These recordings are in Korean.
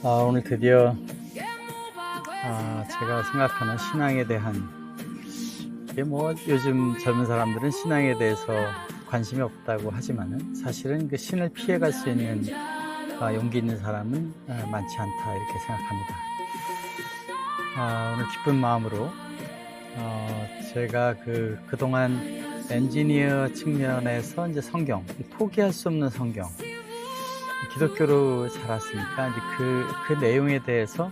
오늘 드디어 제가 생각하는 신앙에 대한, 이게 뭐 요즘 젊은 사람들은 신앙에 대해서 관심이 없다고 하지만은 사실은 그 신을 피해갈 수 있는 용기 있는 사람은 많지 않다, 이렇게 생각합니다. 오늘 기쁜 마음으로 제가 그동안 엔지니어 측면에서 이제 성경, 포기할 수 없는 성경, 기독교로 자랐으니까 이제 그 내용에 대해서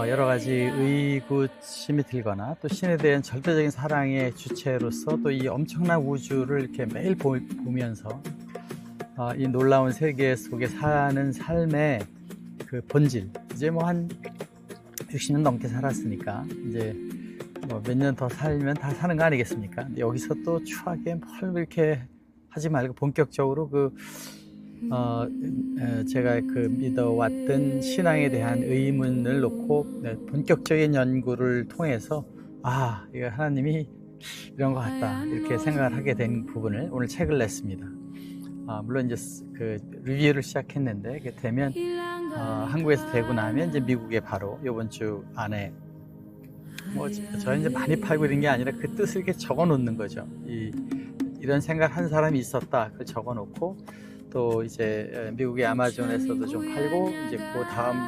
여러 가지 의구심이 들거나 또 신에 대한 절대적인 사랑의 주체로서 또 이 엄청난 우주를 이렇게 매일 보면서 이 놀라운 세계 속에 사는 삶의 그 본질, 이제 뭐 한 60년 넘게 살았으니까 이제 뭐 몇 년 더 살면 다 사는 거 아니겠습니까? 여기서 또 추하게 뭘 그렇게 하지 말고 본격적으로 제가 믿어왔던 신앙에 대한 의문을 놓고 본격적인 연구를 통해서 이거 하나님이 이런 것 같다, 이렇게 생각을 하게 된 부분을 오늘 책을 냈습니다. 물론 이제 그 리뷰를 시작했는데 이게 되면 한국에서 되고 나면 이제 미국에 바로 이번 주 안에 저는 이제 많이 팔고 이런 게 아니라 그 뜻을 이렇게 적어 놓는 거죠. 이런 생각 한 사람이 있었다, 그걸 적어 놓고 또 이제 미국의 아마존에서도 좀 팔고, 이제 그 다음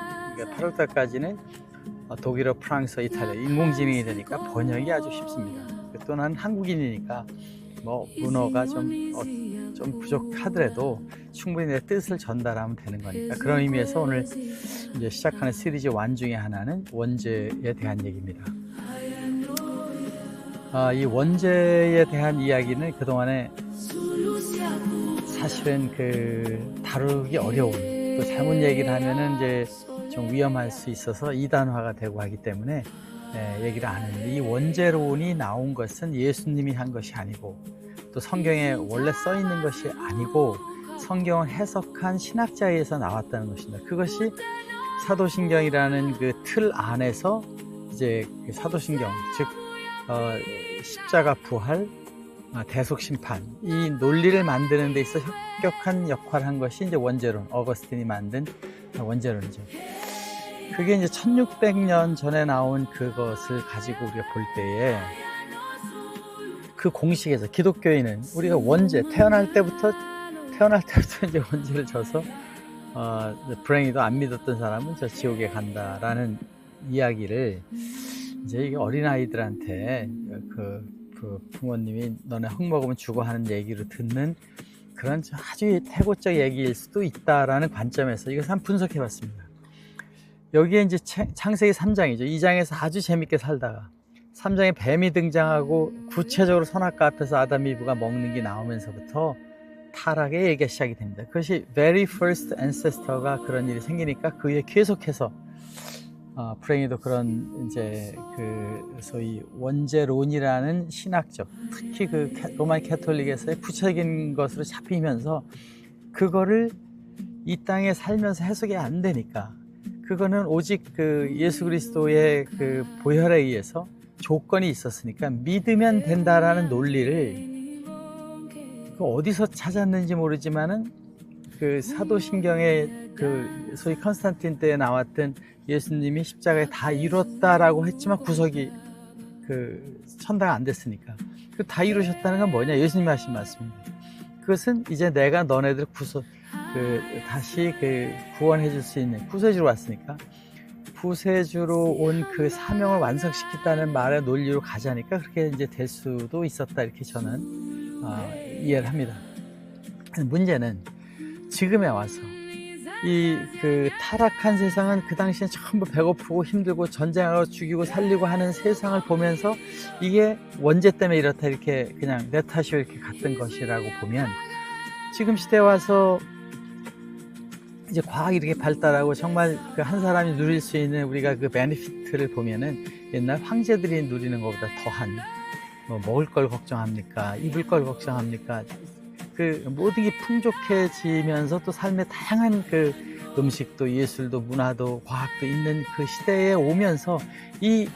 8월달까지는 독일어, 프랑스어, 이탈리아, 인공지능이 되니까 번역이 아주 쉽습니다. 또 난 한국인이니까 뭐 문어가 좀 부족하더라도 충분히 내 뜻을 전달하면 되는 거니까, 그런 의미에서 오늘 이제 시작하는 시리즈 원 중에 하나는 원죄에 대한 얘기입니다. 이 원죄에 대한 이야기는 그동안에 사실은 다루기 어려운, 또 잘못 얘기를 하면은 이제 좀 위험할 수 있어서 이단화가 되고 하기 때문에 얘기를 안 했는데, 이 원죄론이 나온 것은 예수님이 한 것이 아니고 또 성경에 원래 써 있는 것이 아니고 성경을 해석한 신학자에 의해서 나왔다는 것입니다. 그것이 사도신경이라는 그 틀 안에서 이제 사도신경, 즉 십자가 부활, 대속심판, 이 논리를 만드는 데 있어 혁혁한 역할을 한 것이 이제 원죄론, 어거스틴이 만든 원죄론이죠. 그게 이제 1600년 전에 나온 그것을 가지고 우리가 볼 때에 그 공식에서 기독교인은 우리가 태어날 때부터 이제 원죄를 져서 불행히도 안 믿었던 사람은 저 지옥에 간다라는 이야기를 이제 이게 어린아이들한테 그 부모님이 너네 흙 먹으면 죽어 하는 얘기로 듣는 그런 아주 태고적 얘기일 수도 있다라는 관점에서 이것을 한번 분석해 봤습니다. 여기에 이제 창세기 3장이죠. 2장에서 아주 재밌게 살다가 3장에 뱀이 등장하고 구체적으로 선악과 앞에서 아담 이브가 먹는 게 나오면서부터 타락의 얘기가 시작이 됩니다. 그것이 very first ancestor가 그런 일이 생기니까 그 위에 계속해서 불행히도 그런 이제 소위 원죄론이라는 신학적, 특히 로마 캐톨릭에서의 구체적인 것으로 잡히면서 그거를 이 땅에 살면서 해석이 안 되니까, 그거는 오직 예수 그리스도의 보혈에 의해서 조건이 있었으니까 믿으면 된다라는 논리를 어디서 찾았는지 모르지만은 사도신경의 소위 컨스탄틴 때에 나왔던 예수님이 십자가에 다 이뤘다라고 했지만 구석이 천당 안 됐으니까 다 이루셨다는 건 뭐냐? 예수님이 하신 말씀입니다. 그것은 이제 내가 너네들 다시 구원해 줄 수 있는 구세주로 왔으니까, 구세주로 온 그 사명을 완성시키다는 말의 논리로 가자니까 그렇게 이제 될 수도 있었다, 이렇게 저는 이해를 합니다. 문제는 지금에 와서 타락한 세상은 그 당시엔 전부 배고프고 힘들고 전쟁하고 죽이고 살리고 하는 세상을 보면서 이게 원죄 때문에 이렇다, 이렇게 그냥 내 탓이고 이렇게 갔던 것이라고 보면, 지금 시대에 와서 이제 과학이 이렇게 발달하고 정말 한 사람이 누릴 수 있는 우리가 베네피트를 보면은 옛날 황제들이 누리는 것보다 더한, 먹을 걸 걱정합니까? 입을 걸 걱정합니까? 모든 게 풍족해지면서 또 삶의 다양한 음식도 예술도 문화도 과학도 있는 그 시대에 오면서 이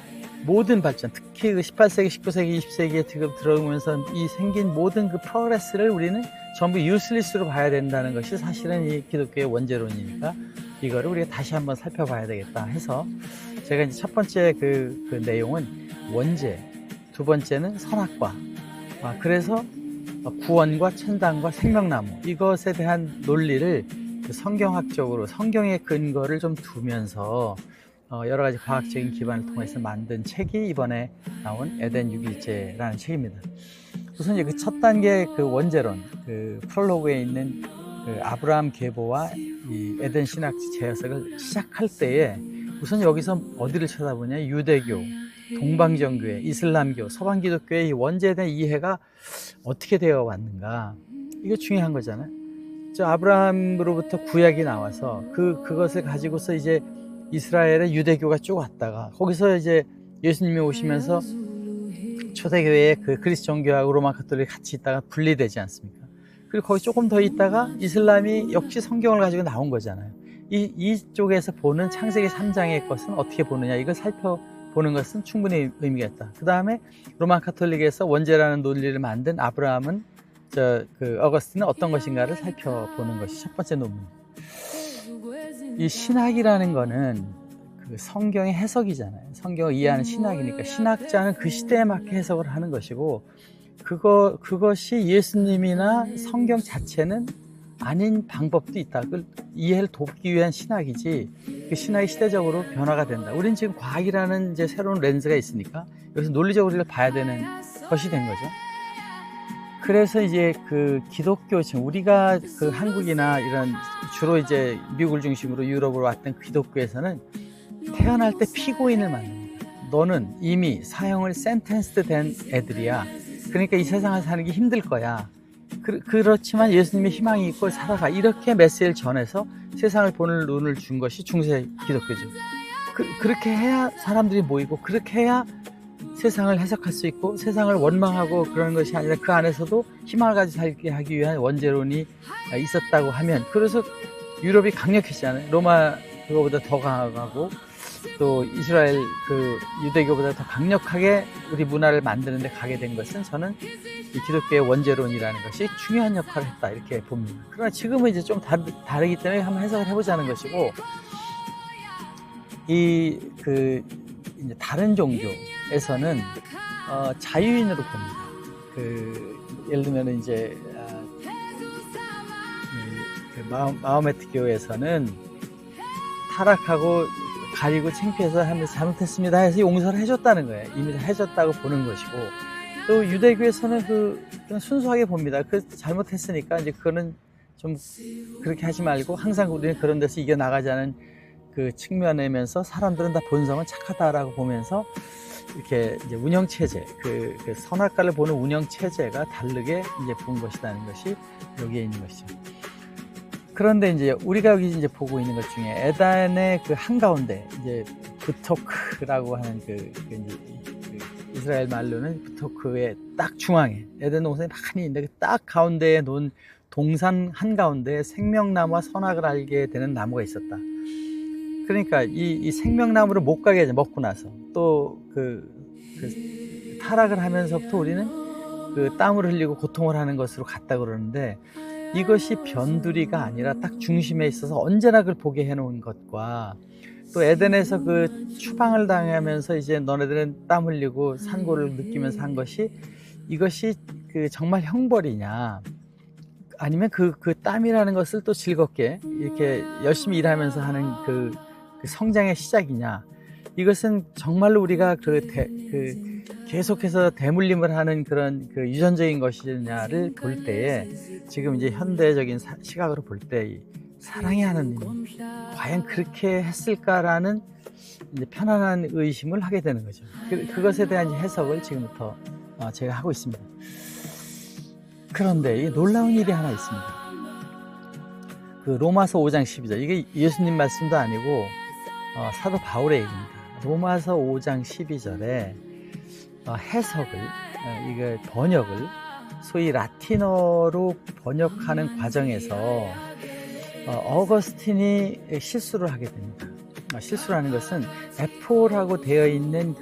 모든 발전, 특히 18세기, 19세기, 20세기에 지금 들어오면서 이 생긴 모든 프로그레스를 우리는 전부 유슬리스로 봐야 된다는 것이 사실은 이 기독교의 원죄론이니까, 이거를 우리가 다시 한번 살펴봐야 되겠다 해서 제가 이제 첫 번째 그 내용은 원죄, 두 번째는 선악과, 그래서 구원과 천당과 생명나무, 이것에 대한 논리를 성경학적으로 성경의 근거를 좀 두면서 여러 가지 과학적인 기반을 통해서 만든 책이 이번에 나온 에덴 6일째라는 책입니다. 우선 이제 그 첫 단계 그 원죄론, 그 프롤로그에 있는 그 아브라함 계보와 이 에덴 신학 재해석을 시작할 때에 우선 여기서 어디를 쳐다보냐? 유대교, 동방정교회, 이슬람교, 서방기독교의 이 원죄에 대한 이해가 어떻게 되어 왔는가? 이게 중요한 거잖아요. 저 아브라함으로부터 구약이 나와서 그것을 가지고서 이제 이스라엘의 유대교가 쭉 왔다가 거기서 이제 예수님이 오시면서 초대교회의 그 그리스 정교하고 로마 가톨릭이 같이 있다가 분리되지 않습니까? 그리고 거기 조금 더 있다가 이슬람이 역시 성경을 가지고 나온 거잖아요. 이쪽에서 보는 창세기 3장의 것은 어떻게 보느냐, 이걸 살펴보는 것은 충분히 의미가 있다. 그 다음에 로마 가톨릭에서 원죄라는 논리를 만든 아브라함은 어거스틴은 어떤 것인가를 살펴보는 것이 첫 번째 논문. 이 신학이라는 거는 그 성경의 해석이잖아요. 성경을 이해하는 신학이니까 신학자는 그 시대에 맞게 해석을 하는 것이고, 그것이 예수님이나 성경 자체는 아닌 방법도 있다. 그 이해를 돕기 위한 신학이지, 그 신학이 시대적으로 변화가 된다. 우리는 지금 과학이라는 이제 새로운 렌즈가 있으니까 여기서 논리적으로 우리가 봐야 되는 것이 된 거죠. 그래서 이제 그 기독교, 지금 우리가 그 한국이나 이런 주로 이제 미국을 중심으로 유럽으로 왔던 기독교에서는 태어날 때 피고인을 만듭니다. 너는 이미 사형을 센텐스드 된 애들이야. 그러니까 이 세상을 사는 게 힘들 거야. 그렇지만 예수님의 희망이 있고 살아가. 이렇게 메시지를 전해서 세상을 보는 눈을 준 것이 중세 기독교죠. 그렇게 해야 사람들이 모이고, 그렇게 해야 세상을 해석할 수 있고, 세상을 원망하고 그러는 것이 아니라 그 안에서도 희망을 가지고 살게 하기 위한 원죄론이 있었다고 하면, 그래서 유럽이 강력했잖아요. 로마 그거보다 더 강하고 또 이스라엘 그 유대교보다 더 강력하게 우리 문화를 만드는 데 가게 된 것은 저는 이 기독교의 원죄론이라는 것이 중요한 역할을 했다, 이렇게 봅니다. 그러나 지금은 이제 좀 다르기 때문에 한번 해석을 해보자는 것이고, 이제 다른 종교에서는 자유인으로 봅니다. 예를 들면 이제 마호메트 교회에서는 타락하고 가리고 창피해서 하면서 잘못했습니다 해서 용서를 해줬다는 거예요. 이미 해줬다고 보는 것이고, 또 유대교에서는 그냥 순수하게 봅니다. 잘못했으니까 이제 그거는 좀 그렇게 하지 말고 항상 우리는 그런 데서 이겨나가자는 그 측면이면서 사람들은 다 본성은 착하다라고 보면서 이렇게 이제 운영체제, 그 선악과를 보는 운영체제가 다르게 이제 본 것이라는 것이 여기에 있는 것이죠. 그런데 이제 우리가 여기 이제 보고 있는 것 중에 에덴의 그 한가운데, 이제 부토크라고 하는 이스라엘 말로는 부토크의 딱 중앙에 에덴 동산이 많이 있는데 딱 가운데에 놓은 동산 한가운데에 생명나무와 선악을 알게 되는 나무가 있었다. 그러니까 이 생명나무를 못 가게 하죠. 먹고 나서 또 타락을 하면서부터 우리는 그 땀을 흘리고 고통을 하는 것으로 갔다 그러는데, 이것이 변두리가 아니라 딱 중심에 있어서 언제나 그걸 보게 해놓은 것과, 또 에덴에서 그 추방을 당하면서 이제 너네들은 땀 흘리고 산고를 느끼면서 한 것이, 이것이 정말 형벌이냐, 아니면 그 땀이라는 것을 또 즐겁게 이렇게 열심히 일하면서 하는 그 성장의 시작이냐, 이것은 정말로 우리가 계속해서 대물림을 하는 그런 유전적인 것이냐를 볼 때에, 지금 이제 현대적인 시각으로 볼 때 사랑의 하나님이 과연 그렇게 했을까라는 이제 편안한 의심을 하게 되는 거죠. 그것에 대한 해석을 지금부터 제가 하고 있습니다. 그런데 이 놀라운 일이 하나 있습니다. 로마서 5장 12절, 이게 예수님 말씀도 아니고 사도 바울의 얘기입니다. 로마서 5장 12절에 해석을, 번역을 소위 라틴어로 번역하는 과정에서 어거스틴이 실수를 하게 됩니다. 실수라는 것은 에포라고 되어 있는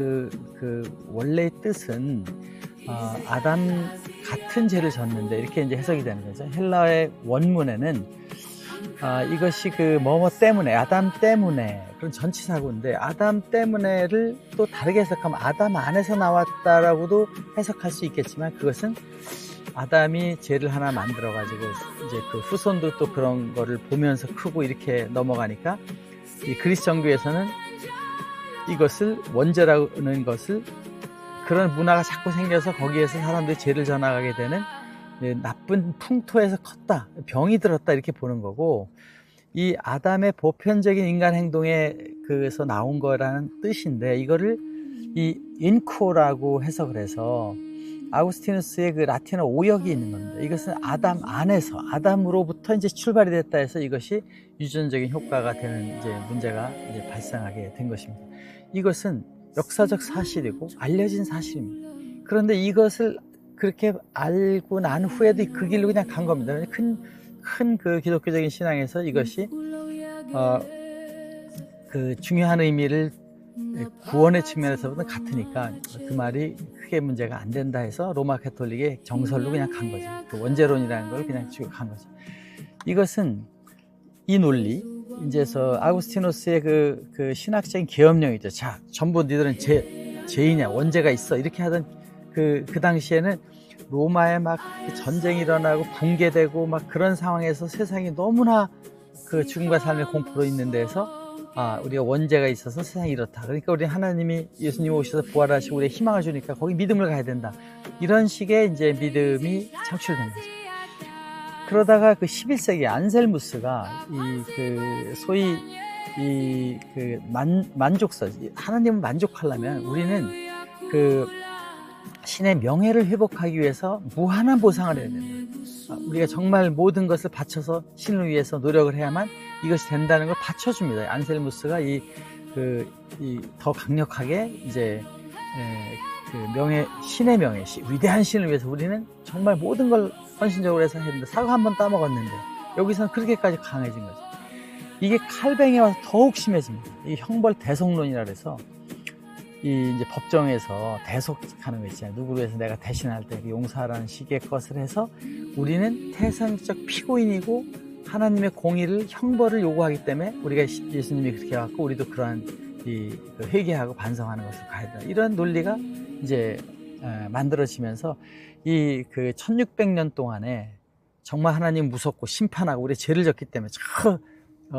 원래의 뜻은 아담 같은 죄를 졌는데, 이렇게 이제 해석이 되는 거죠. 헬라어의 원문에는 이것이 그 뭐뭐 때문에, 아담 때문에, 그런 전치사고인데, 아담 때문에를 또 다르게 해석하면 아담 안에서 나왔다라고도 해석할 수 있겠지만, 그것은 아담이 죄를 하나 만들어가지고, 이제 그 후손도 또 그런 거를 보면서 크고 이렇게 넘어가니까, 이 그리스 정교에서는 이것을, 원죄라는 것을, 그런 문화가 자꾸 생겨서 거기에서 사람들이 죄를 져나가게 되는 나쁜 풍토에서 컸다, 병이 들었다, 이렇게 보는 거고, 이 아담의 보편적인 인간 행동에서 나온 거라는 뜻인데, 이거를 이 인코라고 해석을 해서 아우구스티누스의 그 라틴어 오역이 있는 겁니다. 이것은 아담 안에서, 아담으로부터 이제 출발이 됐다 해서 이것이 유전적인 효과가 되는 이제 문제가 이제 발생하게 된 것입니다. 이것은 역사적 사실이고 알려진 사실입니다. 그런데 이것을 그렇게 알고 난 후에도 그 길로 그냥 간 겁니다. 큰 그 기독교적인 신앙에서 이것이 그 중요한 의미를 구원의 측면에서는 같으니까 그 말이 크게 문제가 안 된다 해서 로마 가톨릭의 정설로 그냥 간 거죠. 그 원죄론이라는 걸 그냥 쭉 간 거죠. 이것은 이 논리, 이제서 아구스티누스의 그 신학적인 계엄령이죠. 자, 전부 니들은 죄이냐, 원죄가 있어, 이렇게 하던 그 당시에는 로마에 막 전쟁이 일어나고 붕괴되고 막 그런 상황에서 세상이 너무나 그 죽음과 삶의 공포로 있는 데서 우리가 원죄가 있어서 세상이 이렇다. 그러니까 우리 하나님이, 예수님이 오셔서 부활하시고 우리의 희망을 주니까 거기 믿음을 가야 된다. 이런 식의 이제 믿음이 창출된 거죠. 그러다가 그 11세기 안셀무스가 소위 만족설, 하나님을 만족하려면 우리는 그 신의 명예를 회복하기 위해서 무한한 보상을 해야 된다. 우리가 정말 모든 것을 바쳐서 신을 위해서 노력을 해야만 이것이 된다는 걸 받쳐줍니다. 안셀무스가 더 강력하게 이제 신의 명예, 위대한 신을 위해서 우리는 정말 모든 걸 헌신적으로 해서 해야 된다. 사과 한 번 따먹었는데 여기서는 그렇게까지 강해진 거죠. 이게 칼뱅에 와서 더욱 심해집니다. 이게 형벌 대속론이라 그래서 이제 법정에서 대속하는 거 있잖아요. 누구를 위해서 내가 대신할 때 용서하라는 식의 것을 해서 우리는 태생적 피고인이고 하나님의 공의를, 형벌을 요구하기 때문에 우리가 예수님이 그렇게 해갖고 우리도 그러한 회개하고 반성하는 것을 가야 된다. 이런 논리가 이제 만들어지면서 이 1600년 동안에 정말 하나님 무섭고 심판하고 우리 죄를 졌기 때문에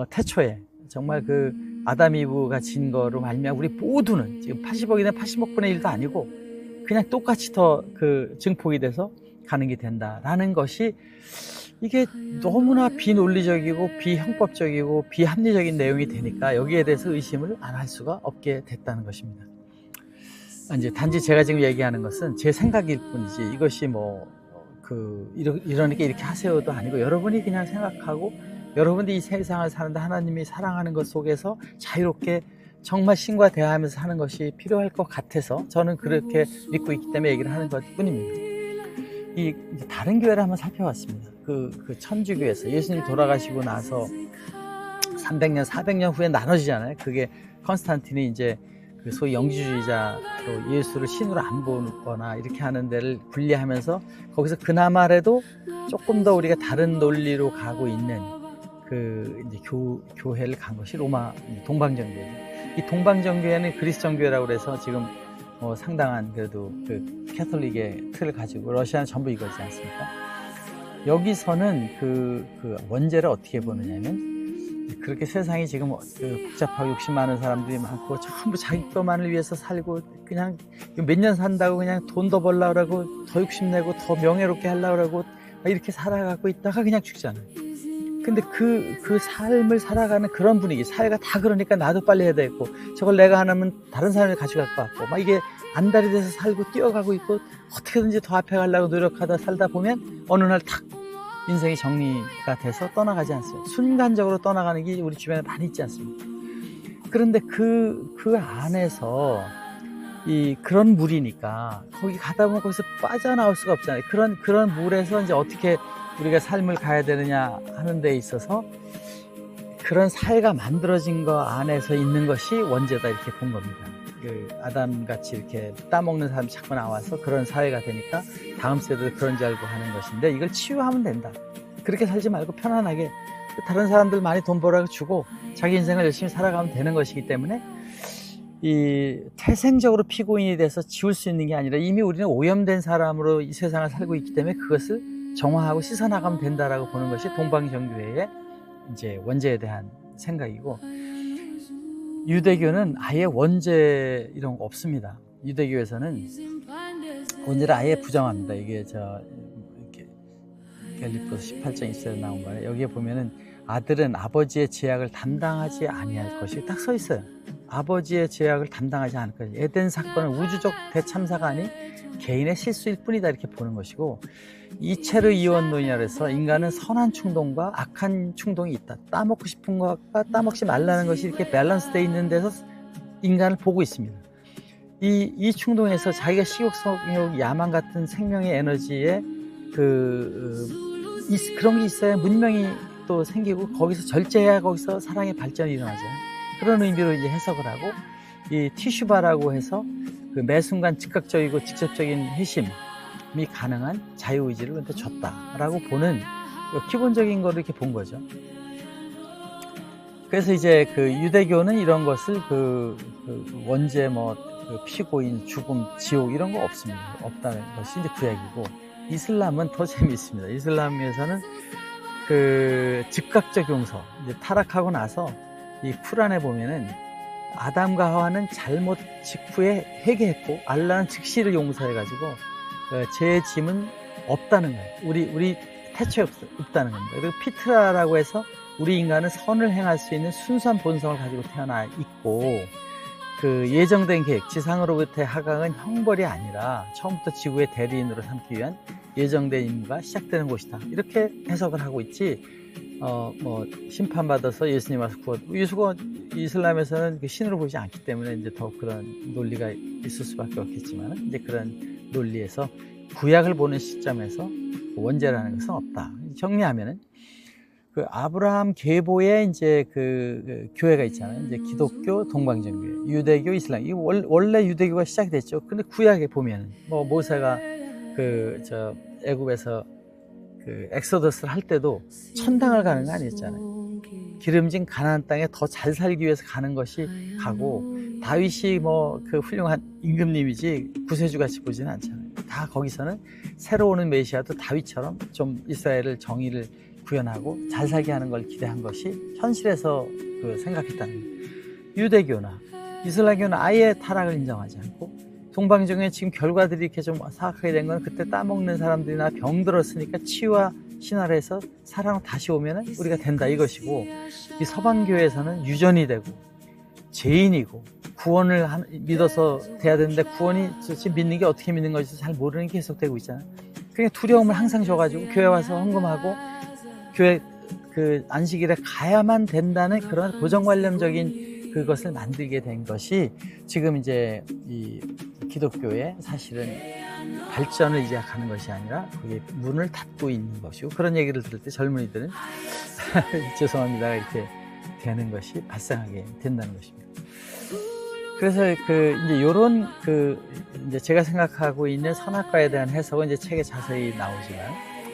태초에 정말 그 아담 이브가 진 거로 말미암아 우리 모두는 지금 80억이나 80억분의 1도 아니고 그냥 똑같이 더 증폭이 돼서 가는 게 된다라는 것이, 이게 너무나 비논리적이고 비형법적이고 비합리적인 내용이 되니까 여기에 대해서 의심을 안 할 수가 없게 됐다는 것입니다. 이제 단지 제가 지금 얘기하는 것은 제 생각일 뿐이지 이것이 이러니까 이렇게 하세요도 아니고, 여러분이 그냥 생각하고 여러분들이 이 세상을 사는데 하나님이 사랑하는 것 속에서 자유롭게 정말 신과 대화하면서 사는 것이 필요할 것 같아서 저는 그렇게 믿고 있기 때문에 얘기를 하는 것 뿐입니다. 다른 교회를 한번 살펴봤습니다. 그 천주교에서 예수님 돌아가시고 나서 300년, 400년 후에 나눠지잖아요. 그게 컨스탄틴이 이제 소위 영지주의자로 예수를 신으로 안 보거나 이렇게 하는 데를 분리하면서 거기서 그나마라도 조금 더 우리가 다른 논리로 가고 있는 이제 교회를 간 것이 로마 동방정교예요. 이 동방정교회는 그리스 정교회라고 그래서 지금 상당한 그래도 캐톨릭의 틀을 가지고, 러시아는 전부 이거지 않습니까? 여기서는 원죄를 어떻게 보느냐면, 그렇게 세상이 지금 복잡하고 욕심 많은 사람들이 많고 전부 자기 것만을 위해서 살고 그냥 몇 년 산다고 그냥 돈 더 벌려고 그러고 더 욕심내고 더 명예롭게 하려고 그러고 이렇게 살아가고 있다가 그냥 죽잖아요. 근데 그 삶을 살아가는 그런 분위기, 사회가 다 그러니까 나도 빨리 해야 되겠고 저걸 내가 안 하면 다른 사람이 가져갈 것 같고 막 이게 안달이 돼서 살고 뛰어가고 있고 어떻게든지 더 앞에 가려고 노력하다 살다 보면 어느 날 탁 인생이 정리가 돼서 떠나가지 않습니다. 순간적으로 떠나가는 게 우리 주변에 많이 있지 않습니까? 그런데 그 안에서 그런 물이니까 거기 가다 보면 거기서 빠져나올 수가 없잖아요. 그런 물에서 이제 어떻게 우리가 삶을 가야 되느냐 하는 데 있어서 그런 사회가 만들어진 거 안에서 있는 것이 원죄다, 이렇게 본 겁니다. 아담같이 이렇게 따먹는 사람이 자꾸 나와서 그런 사회가 되니까 다음 세대도 그런 줄 알고 하는 것인데, 이걸 치유하면 된다. 그렇게 살지 말고 편안하게 다른 사람들 많이 돈 벌어서 주고 자기 인생을 열심히 살아가면 되는 것이기 때문에 이 태생적으로 피고인이 돼서 지울 수 있는 게 아니라 이미 우리는 오염된 사람으로 이 세상을 살고 있기 때문에 그것을 정화하고 씻어나가면 된다라고 보는 것이 동방정교회의 이제 원죄에 대한 생각이고, 유대교는 아예 원죄 이런 거 없습니다. 유대교에서는 원죄를 아예 부정합니다. 이게 이렇게 갈립보서 18장 1절에 나온 거예요. 여기에 보면은 아들은 아버지의 죄악을 담당하지 아니할 것이 딱 써 있어요. 아버지의 죄악을 담당하지 않을 것이. 에덴 사건은 우주적 대참사가 아닌 개인의 실수일 뿐이다 이렇게 보는 것이고, 이체르 이원론이라 해서 인간은 선한 충동과 악한 충동이 있다. 따먹고 싶은 것과 따먹지 말라는 것이 이렇게 밸런스되어 있는 데서 인간을 보고 있습니다. 이 충동에서 자기가 식욕, 성욕, 야망 같은 생명의 에너지에 그런 게 있어야 문명이 또 생기고 거기서 절제해야 거기서 사랑의 발전이 일어나잖아요. 그런 의미로 이제 해석을 하고, 이 티슈바라고 해서 그 매 순간 즉각적이고 직접적인 회심이 가능한 자유의지를 우리한테 줬다라고 보는 기본적인 거를 이렇게 본 거죠. 그래서 이제 그 유대교는 이런 것을 원죄 그 피고인, 죽음, 지옥 이런 거 없습니다. 없다는 것이 이제 구약이고, 이슬람은 더 재미있습니다. 이슬람에서는 그 즉각적 용서, 이제 타락하고 나서 이 쿠란에 보면은 아담과 하와는 잘못 직후에 회개했고 알라는 즉시를 용서해가지고 죄의 짐은 없다는 거예요. 우리 태초에 없다는 겁니다. 그리고 피트라라고 해서 우리 인간은 선을 행할 수 있는 순수한 본성을 가지고 태어나 있고, 그 예정된 계획, 지상으로부터의 하강은 형벌이 아니라 처음부터 지구의 대리인으로 삼기 위한 예정된 임무가 시작되는 곳이다. 이렇게 해석을 하고 있지, 심판받아서 예수님 와서 예수가 이슬람에서는 그 신으로 보지 않기 때문에 이제 더 그런 논리가 있을 수밖에 없겠지만, 이제 그런 논리에서 구약을 보는 시점에서 원죄라는 것은 없다. 정리하면은, 그 아브라함 계보에 이제 그 교회가 있잖아요. 이제 기독교, 동방정교회, 유대교, 이슬람. 이 원래 유대교가 시작이 됐죠. 근데 구약에 보면 모세가 애굽에서 그 엑소더스를 할 때도 천당을 가는 거 아니었잖아요. 기름진 가나안 땅에 더 잘 살기 위해서 가는 것이 가고, 다윗이 그 훌륭한 임금님이지 구세주같이 보지는 않잖아요. 다 거기서는 새로 오는 메시아도 다윗처럼 좀 이스라엘을 정의를 구현하고 잘 살게 하는 걸 기대한 것이 현실에서 생각했다는 거예요. 유대교나 이슬람교는 아예 타락을 인정하지 않고, 동방정교회 지금 결과들이 이렇게 좀 사악하게 된 건 그때 따먹는 사람들이나 병들었으니까 치유와 신화를 해서 사랑으로 다시 오면 우리가 된다 이것이고, 이 서방교회에서는 유전이 되고 죄인이고 구원을 믿어서 돼야 되는데 구원이 도대체 믿는 게 어떻게 믿는 건지 잘 모르는 게 계속되고 있잖아요. 그냥 두려움을 항상 줘가지고 교회 와서 헌금하고 교회 그 안식일에 가야만 된다는 그런 고정관념적인 그것을 만들게 된 것이 지금 이제 이 기독교의 사실은 발전을 이제 가는 것이 아니라 그게 문을 닫고 있는 것이고, 그런 얘기를 들을 때 젊은이들은 죄송합니다 이렇게 되는 것이 발생하게 된다는 것입니다. 그래서 이제 요런 이제 제가 생각하고 있는 선악과에 대한 해석은 이제 책에 자세히 나오지만,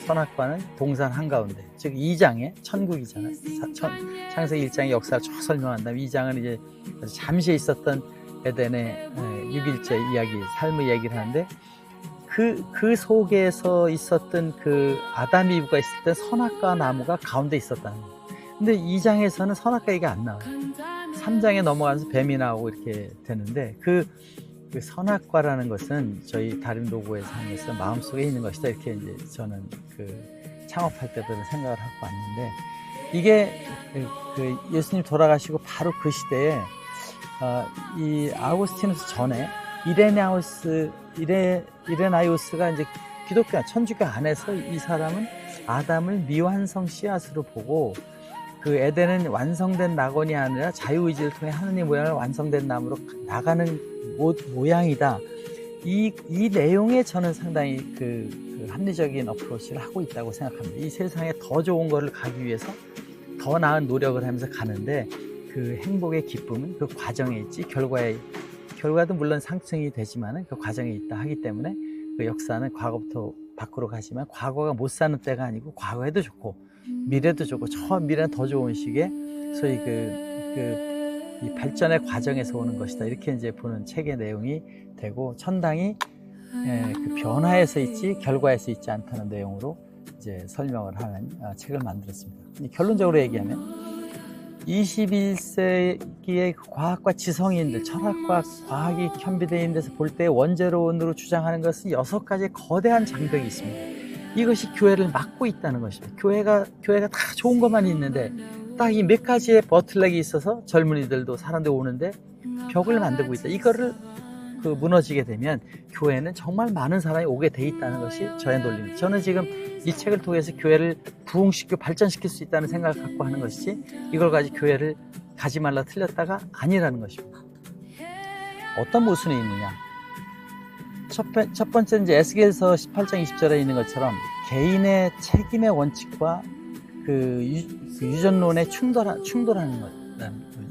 선악과는 동산 한가운데, 즉 2장에 천국이잖아요. 창세기 1장의 역사를 쭉 설명한 다음에 2장은 이제 잠시 있었던 에덴의 6일째 이야기, 삶의 얘기를 하는데, 그 속에서 있었던 그 아담 이브가 있을 때 선악과 나무가 가운데 있었다는 거예요. 근데 2장에서는 선악과 얘기가 안 나와요. 3장에 넘어가면서 뱀이 나오고 이렇게 되는데, 그 선악과라는 것은 저희 다림도구에서 하는 것은 마음속에 있는 것이다 이렇게 이제 저는 창업할 때부터 생각을 하고 왔는데, 이게 예수님 돌아가시고 바로 그 시대에 이 아우구스티누스 전에 이레나이오스가 이제 기독교 천주교 안에서 이 사람은 아담을 미완성 씨앗으로 보고, 그 에덴은 완성된 낙원이 아니라 자유의지를 통해 하느님 모양을 완성된 나무로 나가는 모양이다. 이 내용에 저는 상당히 그 합리적인 어프로치를 하고 있다고 생각합니다. 이 세상에 더 좋은 거를 가기 위해서 더 나은 노력을 하면서 가는데, 그 행복의 기쁨은 그 과정에 있지 결과도 물론 상승이 되지만은 그 과정에 있다 하기 때문에, 그 역사는 과거부터 밖으로 가지만 과거가 못 사는 때가 아니고 과거에도 좋고 미래도 좋고 저 미래는 더 좋은 시기에 소위 이 발전의 과정에서 오는 것이다. 이렇게 이제 보는 책의 내용이 되고 천당이 그 변화에서 있지 결과에서 있지 않다는 내용으로 이제 설명을 하는 책을 만들었습니다. 결론적으로 얘기하면 21세기의 과학과 지성인들, 철학과 과학이 겸비되어 있는 데서 볼 때 원죄론으로 주장하는 것은 6가지의 거대한 장벽이 있습니다. 이것이 교회를 막고 있다는 것입니다. 교회가 다 좋은 것만 있는데 딱 이 몇 가지의 버틀렉이 있어서 젊은이들도 사람들 오는데 벽을 만들고 있다. 이거를 무너지게 되면 교회는 정말 많은 사람이 오게 돼 있다는 것이 저의 논리입니다. 저는 지금 이 책을 통해서 교회를 부흥시키고 발전시킬 수 있다는 생각을 갖고 하는 것이지 이걸 가지고 교회를 가지 말라 틀렸다가 아니라는 것입니다. 어떤 모순이 있느냐? 첫 번째는 이제 에스겔서 18장 20절에 있는 것처럼 개인의 책임의 원칙과 유전론에 충돌하는 것.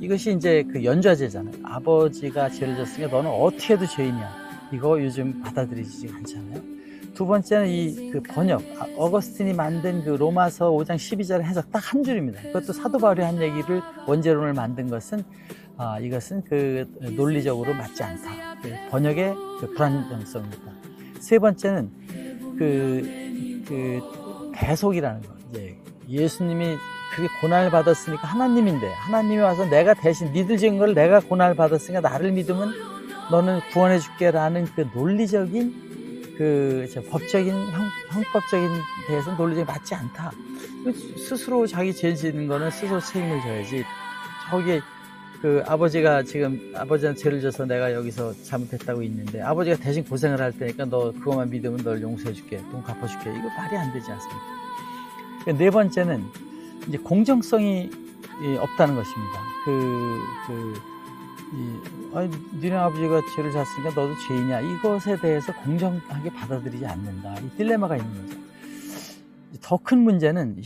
이것이 이제 연좌제잖아요. 아버지가 죄를 졌으니까 너는 어떻게 해도 죄인이야. 이거 요즘 받아들이지 않잖아요. 두 번째는 이 번역, 어거스틴이 만든 로마서 5장 12절의 해석 딱 한 줄입니다. 그것도 사도 바울이 한 얘기를 원제론을 만든 것은 이것은 논리적으로 맞지 않다. 번역의 불안정성입니다. 세 번째는 대속이라는 거. 이제 예수님이 그게 고난을 받았으니까 하나님인데 하나님이 와서 내가 대신 니들 지은 걸 내가 고난을 받았으니까 나를 믿으면 너는 구원해 줄게라는 논리적인 법적인 형법적인 대해서 논리적이 맞지 않다. 스스로 자기 죄 지는 거는 스스로 책임을 져야지. 저기 아버지가 지금 아버지한테 죄를 져서 내가 여기서 잘못했다고 있는데 아버지가 대신 고생을 할 테니까 너 그것만 믿으면 널 용서해 줄게, 돈 갚아 줄게. 이거 말이 안 되지 않습니까? 네 번째는 이제 공정성이 없다는 것입니다. 니네 아버지가 죄를 졌으니까 너도 죄인이야. 이것에 대해서 공정하게 받아들이지 않는다. 이 딜레마가 있는 거죠. 더 큰 문제는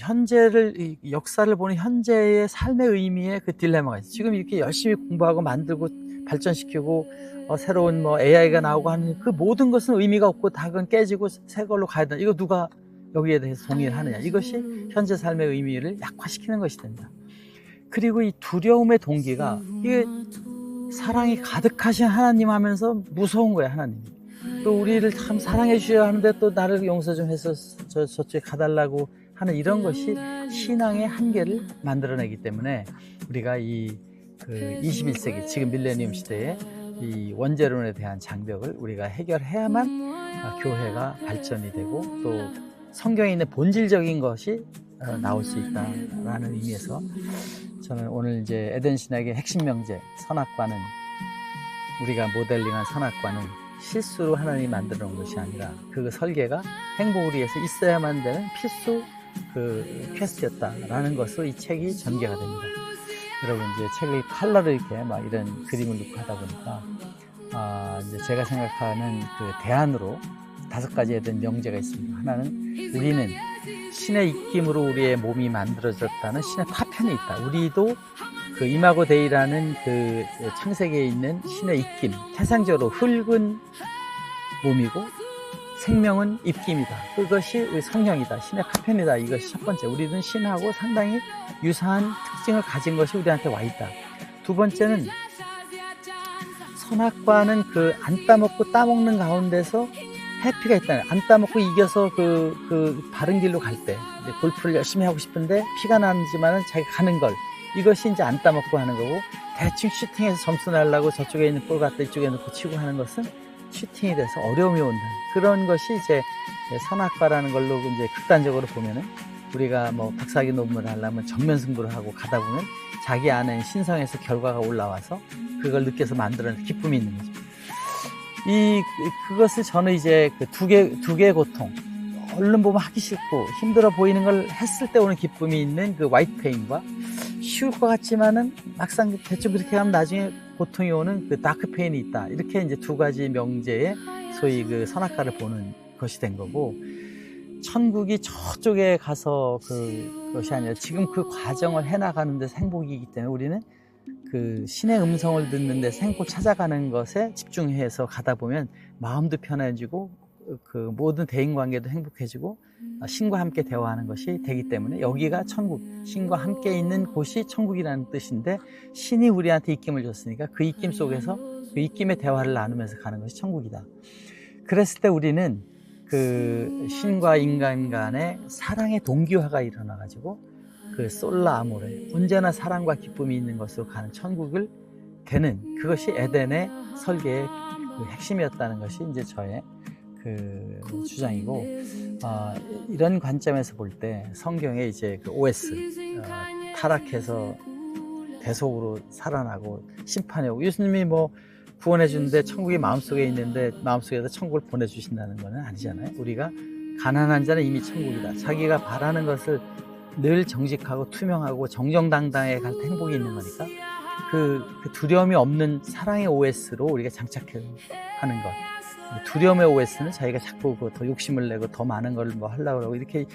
역사를 보는 현재의 삶의 의미에 딜레마가 있어요. 지금 이렇게 열심히 공부하고 만들고 발전시키고 새로운 AI가 나오고 하는 그 모든 것은 의미가 없고 다 그건 깨지고 새 걸로 가야 된다. 이거 누가 여기에 대해서 동의를 하느냐. 이것이 현재 삶의 의미를 약화시키는 것이 된다. 그리고 이 두려움의 동기가 이게 사랑이 가득하신 하나님 하면서 무서운 거야, 하나님이. 또 우리를 참 사랑해 주셔야 하는데 또 나를 용서 좀 해서 저쪽에 가달라고 하는 이런 것이 신앙의 한계를 만들어내기 때문에 우리가 21세기, 지금 밀레니엄 시대에 이 원죄론에 대한 장벽을 우리가 해결해야만 교회가 발전이 되고 또 성경에 있는 본질적인 것이 나올 수 있다라는 의미에서 저는 오늘 이제 에덴 신학의 핵심 명제 선악과는 우리가 모델링한 선악과는 실수로 하나님이 만들어 놓은 것이 아니라 그 설계가 행복을 위해서 있어야만 되는 필수 퀘스트였다라는 것으로 이 책이 전개가 됩니다. 여러분 이제 책을 컬러를 이렇게 이런 그림을 넣고 하다 보니까 이제 제가 생각하는 대안으로 5가지에 대한 명제가 있습니다. 하나는 우리는 신의 입김으로 우리의 몸이 만들어졌다는 신의 파편이 있다. 우리도 이마고 데이라는 창세기에 있는 신의 입김, 태상적으로 흙은 몸이고 생명은 입김이다. 그것이 성령이다. 신의 파편이다. 이것이 첫 번째. 우리는 신하고 상당히 유사한 특징을 가진 것이 우리한테 와 있다. 두 번째는 선악과는 안 따먹고 따먹는 가운데서 해피가 있다. 안 따먹고 이겨서 바른 길로 갈 때 골프를 열심히 하고 싶은데 피가 나지만은 자기가 가는 걸 이것이 이제 안 따먹고 하는 거고 대충 슈팅해서 점수 내려고 저쪽에 있는 볼 갖다 이쪽에 놓고 치고 하는 것은 슈팅이 돼서 어려움이 온다. 그런 것이 이제 선악과라는 걸로 이제 극단적으로 보면은 우리가 박사학위 논문을 하려면 정면 승부를 하고 가다 보면 자기 안에 신성에서 결과가 올라와서 그걸 느껴서 만들어낸 기쁨이 있는 거죠. 그것을 저는 이제 두 개의 고통, 얼른 보면 하기 싫고 힘들어 보이는 걸 했을 때 오는 기쁨이 있는 화이트 페인과 쉬울 것 같지만은 막상 대충 그렇게 하면 나중에 고통이 오는 다크 페인이 있다. 이렇게 이제 2가지 명제의 소위 선악과를 보는 것이 된 거고, 천국이 저쪽에 가서 그것이 아니라 지금 그 과정을 해나가는 데서 행복이기 때문에 우리는 신의 음성을 듣는 데서 행복 찾아가는 것에 집중해서 가다 보면 마음도 편해지고 그 모든 대인관계도 행복해지고 신과 함께 대화하는 것이 되기 때문에 여기가 천국, 신과 함께 있는 곳이 천국이라는 뜻인데 신이 우리한테 입김을 줬으니까 그 입김 속에서 그 입김의 대화를 나누면서 가는 것이 천국이다. 그랬을 때 우리는 그 신과 인간 간의 사랑의 동기화가 일어나가지고 그 솔라 아모레, 언제나 사랑과 기쁨이 있는 것으로 가는 천국을 되는, 그것이 에덴의 설계의 그 핵심이었다는 것이 이제 저의 그 주장이고, 이런 관점에서 볼 때 성경에 이제 그 OS, 타락해서 대속으로 살아나고 심판해 오고, 예수님이 뭐 구원해 주는데 천국이 마음속에 있는데 마음속에서 천국을 보내주신다는 것은 아니잖아요. 우리가 가난한 자는 이미 천국이다. 자기가 바라는 것을 늘 정직하고 투명하고 정정당당하게 갈 때 행복이 있는 거니까 그 두려움이 없는 사랑의 OS로 우리가 장착하는 것. 두려움의 OS는 자기가 자꾸 더 욕심을 내고 더 많은 걸 뭐 하려고 그러고 이렇게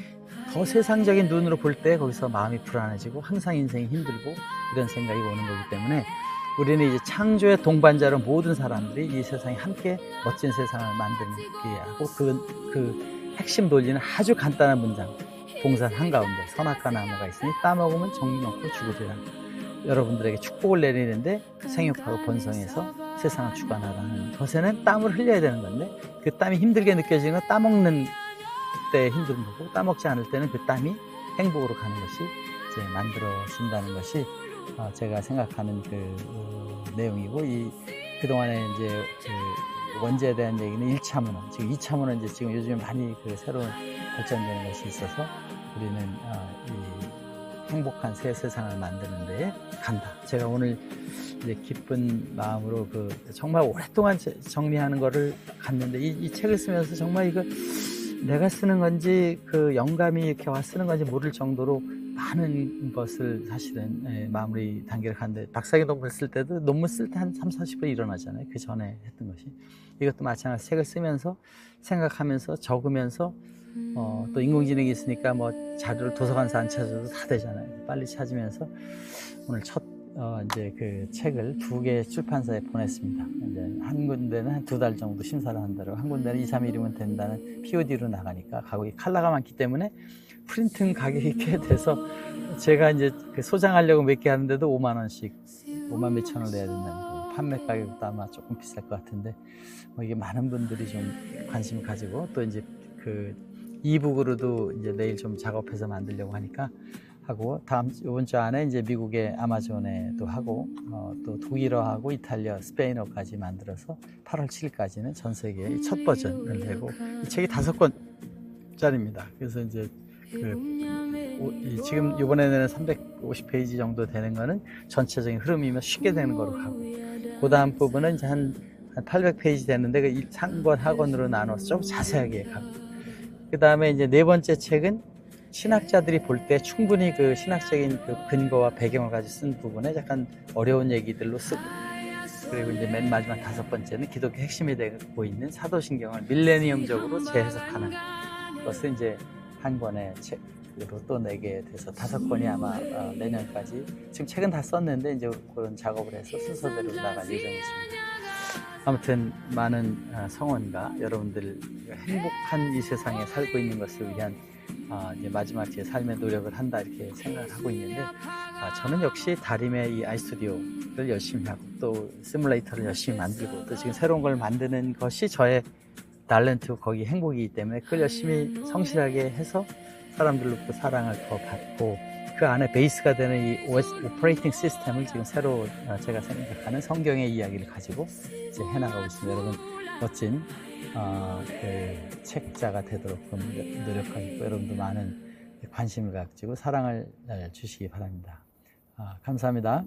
더 세상적인 눈으로 볼 때 거기서 마음이 불안해지고 항상 인생이 힘들고 이런 생각이 오는 거기 때문에 우리는 이제 창조의 동반자로 모든 사람들이 이 세상에 함께 멋진 세상을 만들기 하고 그 핵심 논리는 아주 간단한 문장. 동산 한가운데 선악과 나무가 있으니 따먹으면 정육 먹고 죽으리라. 여러분들에게 축복을 내리는데 생육하고 번성해서 세상을 주관하라는 것에는 땀을 흘려야 되는 건데 그 땀이 힘들게 느껴지는 건 따먹는 때 힘든 거고 따먹지 않을 때는 그 땀이 행복으로 가는 것이 이제 만들어진다는 것이 제가 생각하는 그 내용이고, 그동안에 이제 그 원죄에 대한 얘기는 1차 문헌, 지금 2차 문헌 이제 지금 요즘에 많이 그 새로운 발전되는 것이 있어서 우리는 이 행복한 새 세상을 만드는 데에 간다. 제가 오늘 이제 기쁜 마음으로 그 정말 오랫동안 정리하는 거를 갔는데 이 책을 쓰면서 정말 이거 내가 쓰는 건지 그 영감이 이렇게 와 쓰는 건지 모를 정도로 많은 것을 사실은 마무리 단계를 갔는데, 박사학위 논문 쓸 때도 논문 쓸 때 한 30-40분 일어나잖아요. 그 전에 했던 것이. 이것도 마찬가지 책을 쓰면서 생각하면서 적으면서 또 인공지능이 있으니까 뭐 자료를 도서관에서 안 찾아도 다 되잖아요. 빨리 찾으면서 오늘 첫 이제 그 책을 2개 출판사에 보냈습니다. 이제 한 군데는 한 2달 정도 심사를 한다고, 한 군데는 2-3일이면 된다는 POD로 나가니까 가격이 칼라가 많기 때문에 프린팅 가격이 꽤 돼서 제가 이제 그 소장하려고 몇 개 하는데도 5만 원씩, 5만 몇천 원 내야 된다는 거예요. 판매 가격도 아마 조금 비쌀 것 같은데 이게 많은 분들이 좀 관심을 가지고 또 이제 그 이북으로도 이제 내일 좀 작업해서 만들려고 하니까 하고, 이번 주 안에 이제 미국의 아마존에도 하고 또 독일어하고 이탈리아, 스페인어까지 만들어서 8월 7일까지는 전 세계에 첫 버전을 내고, 이 책이 5권짜리입니다. 그래서 이제 지금 이번에 내는 350페이지 정도 되는 거는 전체적인 흐름이면 쉽게 되는 거로 가고, 그 다음 부분은 이제 한 800페이지 되는데 그 상권 하권으로 나눠서 좀 자세하게 가고, 그 다음에 이제 4번째 책은 신학자들이 볼 때 충분히 그 신학적인 그 근거와 배경을 가지고 쓴 부분에 약간 어려운 얘기들로 쓰고, 그리고 이제 맨 마지막 5번째는 기독교 핵심이 되고 있는 사도신경을 밀레니엄적으로 재해석하는 것을 이제 한 권의 책으로 또 내게 돼서 5권이 아마 내년까지, 지금 책은 다 썼는데 이제 그런 작업을 해서 순서대로 나갈 예정이십니다. 아무튼 많은 성원과 여러분들 행복한 이 세상에 살고 있는 것을 위한 이제 마지막 제 삶의 노력을 한다 이렇게 생각을 하고 있는데, 저는 역시 다림의 이 아이스튜디오를 열심히 하고 또 시뮬레이터를 열심히 만들고 또 지금 새로운 걸 만드는 것이 저의 탤런트고 거기 행복이기 때문에 그걸 열심히 성실하게 해서 사람들로부터 사랑을 더 받고 그 안에 베이스가 되는 이 오퍼레이팅 시스템을 지금 새로 제가 생각하는 성경의 이야기를 가지고 이제 해나가고 있습니다. 여러분 멋진 그 책자가 되도록 노력하고 여러분도 많은 관심을 가지고 사랑을 주시기 바랍니다. 감사합니다.